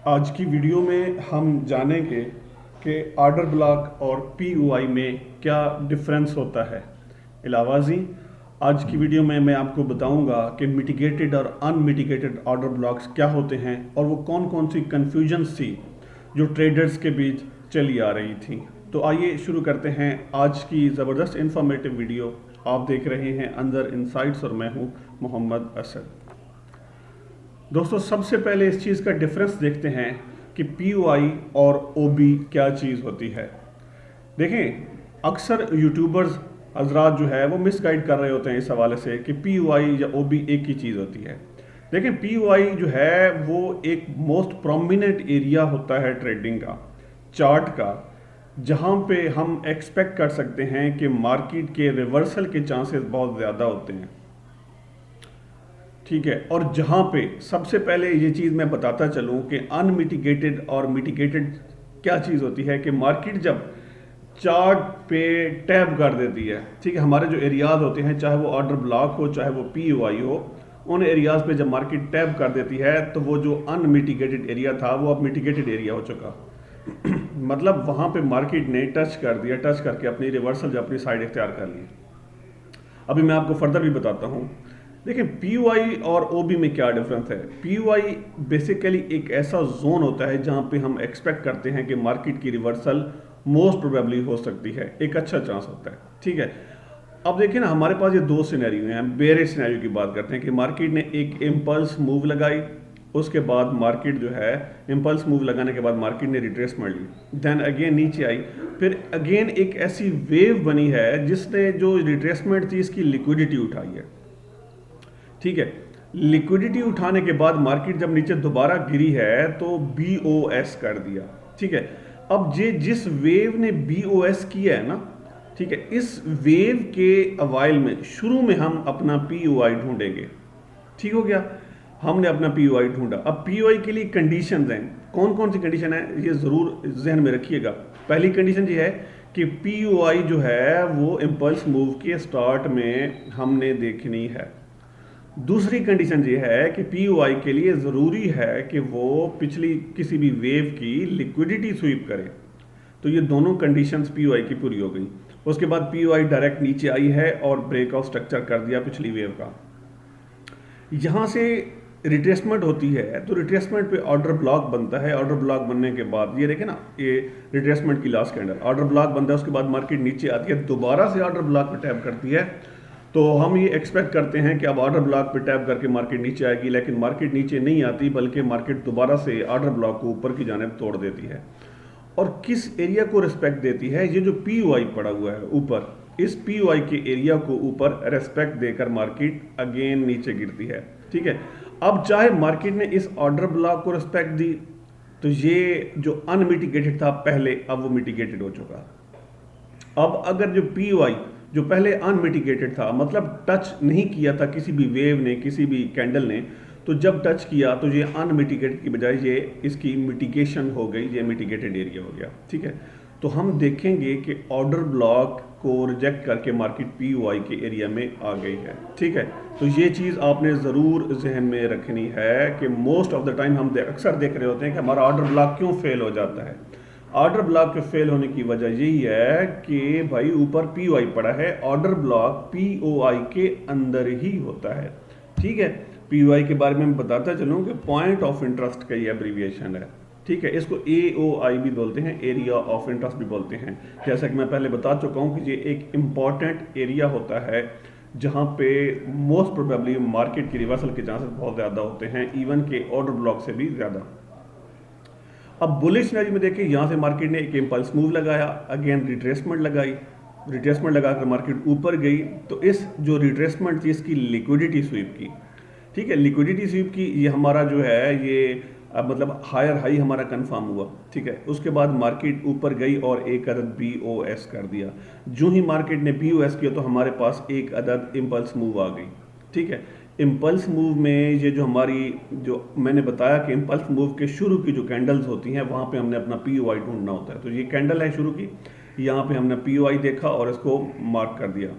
आज की वीडियो में हम जानेंगे कि ऑर्डर ब्लॉक और पीओआई में क्या डिफरेंस होता है। इलावाजी आज की वीडियो में मैं आपको बताऊंगा कि मिटिगेटेड और अनमिटिगेटेड ऑर्डर ब्लॉक्स क्या होते हैं और वो कौन कौन सी कन्फ्यूजन्स थी जो ट्रेडर्स के बीच चली आ रही थी। तो आइए शुरू करते हैं आज की ज़बरदस्त इंफॉर्मेटिव वीडियो। आप देख रहे हैं अंदर इनसाइट्स और मैं हूं मोहम्मद असद। दोस्तों, सबसे पहले इस चीज़ का डिफरेंस देखते हैं कि पीओआई और ओबी क्या चीज़ होती है। देखें, अक्सर यूट्यूबर्स हजरात जो है वो मिसगाइड कर रहे होते हैं इस हवाले से कि पीओआई या ओबी एक ही चीज़ होती है। देखें, पीओआई जो है वो एक मोस्ट प्रोमिनेंट एरिया होता है ट्रेडिंग का, चार्ट का, जहाँ पे हम एक्सपेक्ट कर सकते हैं कि मार्केट के रिवर्सल के चांसेस बहुत ज़्यादा होते हैं। ठीक है, और जहाँ पे सबसे पहले ये चीज़ मैं बताता चलूँ कि अनमिटिगेटेड और मिटिगेटेड क्या चीज़ होती है कि मार्केट जब चार्ट पे टैप कर देती है, ठीक है, हमारे जो एरियाज होते हैं, चाहे वो ऑर्डर ब्लॉक हो चाहे वो पीओआई हो, उन एरियाज पे जब मार्केट टैप कर देती है तो वो जो अनमिटिगेटेड एरिया था वो अब मिटिगेटेड एरिया हो चुका। मतलब वहाँ पे मार्केट ने टच कर दिया, टच करके अपनी रिवर्सल जो अपनी साइड इख्तियार कर ली। अभी मैं आपको फर्दर भी बताता हूँ। देखिए, पीयूआई और ओबी में क्या डिफरेंस है। पीयूआई बेसिकली एक ऐसा जोन होता है जहां पे हम एक्सपेक्ट करते हैं कि मार्केट की रिवर्सल मोस्ट प्रोबेबली हो सकती है, एक अच्छा चांस होता है। ठीक है, अब देखिए ना, हमारे पास ये दो सिनेरियो हैं। बेरिश सिनेरियो की बात करते हैं कि मार्केट ने एक इम्पल्स मूव लगाई, उसके बाद मार्केट जो है इम्पल्स मूव लगाने के बाद मार्केट ने रिट्रेसमेंट ली, देन अगेन नीचे आई, फिर अगेन एक ऐसी वेव बनी है जिसने जो रिट्रेसमेंट थी इसकी लिक्विडिटी उठाई है। ठीक है, लिक्विडिटी उठाने के बाद मार्केट जब नीचे दोबारा गिरी है तो बीओएस कर दिया। ठीक है, अब ये जिस वेव ने बीओएस किया है ना, ठीक है, इस वेव के अवाइल में शुरू में हम अपना पीओआई ढूंढेंगे। ठीक हो गया, हमने अपना पीओआई ढूंढा। अब पीओआई के लिए कंडीशंस हैं, कौन कौन सी कंडीशन है ये जरूर जहन में रखिएगा। पहली कंडीशन ये है कि पीओआई जो है वो इम्पल्स मूव के स्टार्ट में हमने देखनी है। दूसरी कंडीशन ये है कि पीओआई के लिए ज़रूरी है कि वो पिछली किसी भी वेव की लिक्विडिटी स्वीप करे। तो ये दोनों कंडीशंस पीओआई की पूरी हो गई। उसके बाद पीओआई डायरेक्ट नीचे आई है और ब्रेकआउट स्ट्रक्चर कर दिया पिछली वेव का। यहाँ से रिट्रेसमेंट होती है तो रिट्रेसमेंट पे ऑर्डर ब्लॉक बनता है। ऑर्डर ब्लॉक बनने के बाद ये देखें ना, ये रिट्रेसमेंट की लास्ट कैंडल, ऑर्डर ब्लॉक बनता है, उसके बाद मार्केट नीचे आती है, दोबारा से ऑर्डर ब्लॉक पे टैप करती है। तो हम ये एक्सपेक्ट करते हैं कि अब ऑर्डर ब्लॉक पे टैप करके मार्केट नीचे आएगी, लेकिन मार्केट नीचे नहीं आती, बल्कि मार्केट दोबारा से ऑर्डर ब्लॉक को ऊपर की जानिब तोड़ देती है। और किस एरिया को रिस्पेक्ट देती है, ये जो पीओआई पड़ा हुआ है ऊपर, इस पीओआई के एरिया को ऊपर रेस्पेक्ट देकर मार्केट अगेन नीचे गिरती है। ठीक है, अब चाहे मार्केट ने इस ऑर्डर ब्लॉक को रिस्पेक्ट दी तो ये जो अनमिटिगेटेड था पहले, अब वो मिटिगेटेड हो चुका। अब अगर जो पीओआई जो पहले अनमिटिगेटेड था, मतलब टच नहीं किया था किसी भी वेव ने, किसी भी कैंडल ने, तो जब टच किया तो ये अनमिटिगेटेड की बजाय ये इसकी मिटिगेशन हो गई, ये मिटिगेटेड एरिया हो गया। ठीक है, तो हम देखेंगे कि ऑर्डर ब्लॉक को रिजेक्ट करके मार्केट पीओआई के एरिया में आ गई है। ठीक है, तो ये चीज़ आपने ज़रूर जहन में रखनी है कि मोस्ट ऑफ द टाइम हम अक्सर देख रहे होते हैं कि हमारा ऑर्डर ब्लॉक क्यों फेल हो जाता है। ऑर्डर ब्लॉक के फेल होने की वजह यही है कि भाई ऊपर पीओआई पड़ा है, ऑर्डर ब्लॉक पीओआई के अंदर ही होता है। ठीक है, पीओआई के बारे में मैं बताता चलूँ कि पॉइंट ऑफ इंटरेस्ट का ये एब्रीविएशन है। ठीक है, इसको एओआई भी बोलते हैं, एरिया ऑफ इंटरेस्ट भी बोलते हैं। जैसा कि मैं पहले बता चुका हूँ कि ये एक इम्पॉर्टेंट एरिया होता है जहाँ पे मोस्ट प्रोबेबली मार्केट की रिवर्सल के चांसेस बहुत ज़्यादा होते हैं, इवन के ऑर्डर ब्लॉक से भी ज़्यादा। अब बुलिश सिनेरियो में देखिए, यहाँ से मार्केट ने एक इम्पल्स मूव लगाया, अगेन रिट्रेसमेंट लगाई, रिट्रेसमेंट लगाकर मार्केट ऊपर गई, तो इस जो रिट्रेसमेंट थी इसकी लिक्विडिटी स्वीप की। ठीक है, लिक्विडिटी स्वीप की, ये हमारा जो है ये अब मतलब हायर हाई हमारा कंफर्म हुआ। ठीक है, उसके बाद मार्केट ऊपर गई और एक अदद बीओएस कर दिया। जो ही मार्केट ने बीओएस किया तो हमारे पास एक अदद इम्पल्स मूव आ गई। ठीक है, इम्पल्स मूव में ये जो हमारी, जो मैंने बताया कि इम्पल्स मूव के शुरू की जो कैंडल्स होती हैं वहाँ पे हमने अपना पीओआई ढूंढना होता है। तो ये कैंडल है शुरू की, यहाँ पे हमने पीओआई देखा और इसको मार्क कर दिया।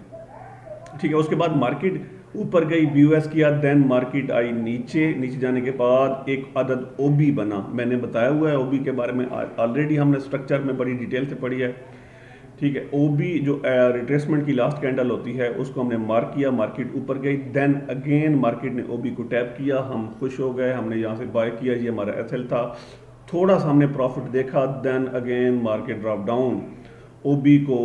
ठीक है, उसके बाद मार्केट ऊपर गई, BOS किया, देन मार्केट आई नीचे। नीचे जाने के बाद एक अदद OB बना, मैंने बताया हुआ है OB के बारे में, ऑलरेडी हमने स्ट्रक्चर में बड़ी डिटेल से पढ़ी है। ठीक है, OB जो रिट्रेसमेंट की लास्ट कैंडल होती है उसको हमने मार्क किया, मार्केट ऊपर गई, देन अगेन मार्केट ने OB को टैप किया, हम खुश हो गए, हमने यहाँ से बाय किया, ये हमारा SL था, थोड़ा सा हमने प्रॉफिट देखा, then again market drop down, OB को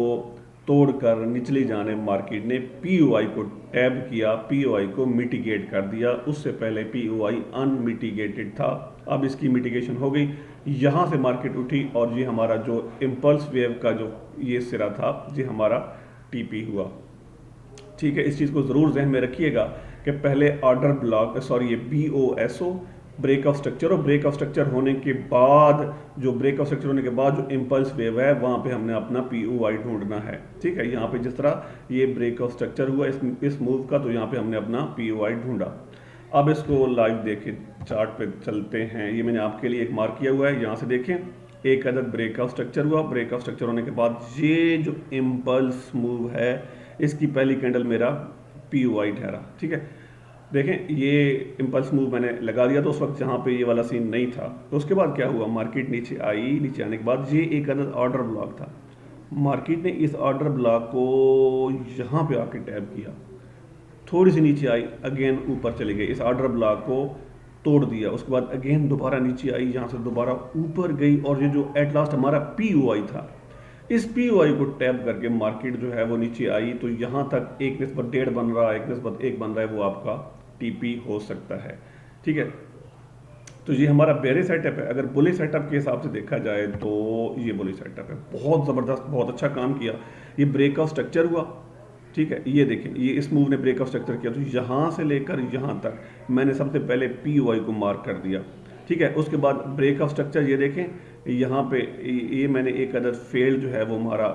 तोड़कर निचली जाने मार्केट ने POI को टैब किया, POI को मिटिगेट कर दिया। उससे पहले POI अनमिटिगेटेड था, अब इसकी मिटिगेशन हो गई, यहाँ से मार्केट उठी और ये हमारा जो इम्पल्स वेव का जो ये सिरा था ये हमारा TP हुआ। ठीक है, इस चीज़ को ज़रूर जहन में रखिएगा कि पहले ऑर्डर ब्लॉक ये BOSO ब्रेक ऑफ स्ट्रक्चर, और ब्रेक ऑफ स्ट्रक्चर होने के बाद जो इम्पल्स वेव है वहाँ पे हमने अपना POI ढूंढना है। ठीक है, यहाँ पे जिस तरह ये ब्रेक ऑफ स्ट्रक्चर हुआ इस मूव का, तो यहाँ पे हमने अपना POI ढूंढा। अब इसको लाइव देखें, चार्ट पे चलते हैं, ये मैंने आपके लिए एक मार्क किया हुआ है, यहाँ से देखें एक अदद ब्रेक ऑफ स्ट्रक्चर हुआ, ब्रेक ऑफ स्ट्रक्चर होने के बाद ये जो इम्पल्स मूव है इसकी पहली कैंडल मेरा POI ठहरा। ठीक है, देखें ये इम्पल्स मूव मैंने लगा दिया, तो उस वक्त जहाँ पे ये वाला सीन नहीं था, तो उसके बाद क्या हुआ, मार्केट नीचे आई, नीचे आने के बाद ये एक अदद ऑर्डर ब्लॉक था, मार्केट ने इस ऑर्डर ब्लॉक को यहाँ पे आके टैप किया, थोड़ी सी नीचे आई, अगेन ऊपर चले गए, इस ऑर्डर ब्लॉक को तोड़ दिया, उसके बाद अगेन दोबारा नीचे आई, यहाँ से दोबारा ऊपर गई, और ये जो एट लास्ट हमारा POI था, इस POI को टैप करके मार्केट जो है वो नीचे आई, तो यहाँ तक 1:1.5 बन रहा है, 1:1 बन रहा है, वो आपका TP हो सकता है। ठीक है, तो ये हमारा बेरिश सेटअप है। अगर बुलिश सेटअप के हिसाब से देखा जाए तो ये बुलिश सेटअप है, बहुत ज़बरदस्त, बहुत अच्छा काम किया। ये ब्रेक ऑफ स्ट्रक्चर हुआ, ठीक है, ये देखें, ये इस मूव ने ब्रेक ऑफ स्ट्रक्चर किया, तो यहाँ से लेकर यहाँ तक मैंने सबसे पहले POI को मार्क कर दिया। ठीक है, उसके बाद ब्रेक ऑफ स्ट्रक्चर ये देखें, यहाँ पे ये मैंने एक अदर फेल जो है वो हमारा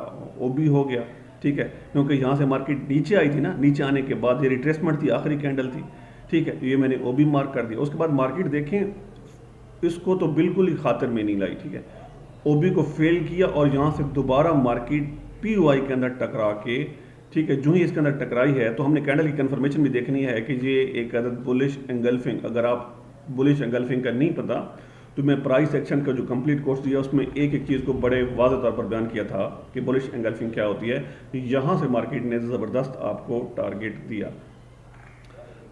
OB हो गया। ठीक है, क्योंकि यहाँ से मार्केट नीचे आई थी ना, नीचे आने के बाद ये रिट्रेसमेंट थी, आखिरी कैंडल थी। ठीक है, ये मैंने OB मार्क कर दिया। उसके बाद मार्केट देखें, इसको तो बिल्कुल ही खातिर में नहीं लाई। ठीक है, OB को फेल किया और यहाँ से दोबारा मार्केट POI के अंदर टकरा के, ठीक है, जो ही इसके अंदर टकराई है, तो हमने कैंडल की कंफर्मेशन भी देखनी है कि ये एक अदद बुलिश एंगल्फिंग, अगर आप बुलिश एंगल्फिंग का नहीं पता तो मैं प्राइस एक्शन का जो कंप्लीट कोर्स दिया उसमें एक एक चीज़ को बड़े वाज़ेह तौर पर बयान किया था कि बुलिश एंगल्फिंग क्या होती है। यहाँ से मार्केट ने ज़बरदस्त आपको टारगेट दिया।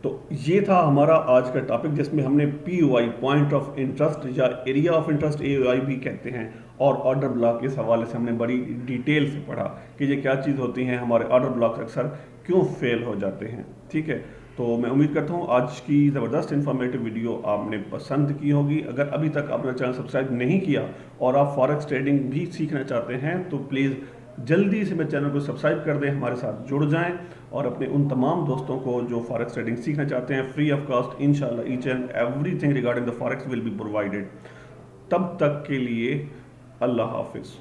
तो ये था हमारा आज का टॉपिक, जिसमें हमने POI पॉइंट ऑफ इंटरेस्ट या एरिया ऑफ इंटरेस्ट AOI भी कहते हैं, और ऑर्डर ब्लॉक के हवाले से हमने बड़ी डिटेल से पढ़ा कि ये क्या चीज़ होती हैं, हमारे ऑर्डर ब्लॉक अक्सर क्यों फेल हो जाते हैं। ठीक है, तो मैं उम्मीद करता हूँ आज की ज़बरदस्त इन्फॉर्मेटिव वीडियो आपने पसंद की होगी। अगर अभी तक आपने चैनल सब्सक्राइब नहीं किया और आप फॉरेक्स ट्रेडिंग भी सीखना चाहते हैं तो प्लीज़ जल्दी से मेरे चैनल को सब्सक्राइब कर दें, हमारे साथ जुड़ जाएं, और अपने उन तमाम दोस्तों को जो फॉरेक्स ट्रेडिंग सीखना चाहते हैं, फ्री ऑफ कॉस्ट इंशाल्लाह each and everything regarding the forex will be provided. तब तक के लिए अल्लाह हाफिज़।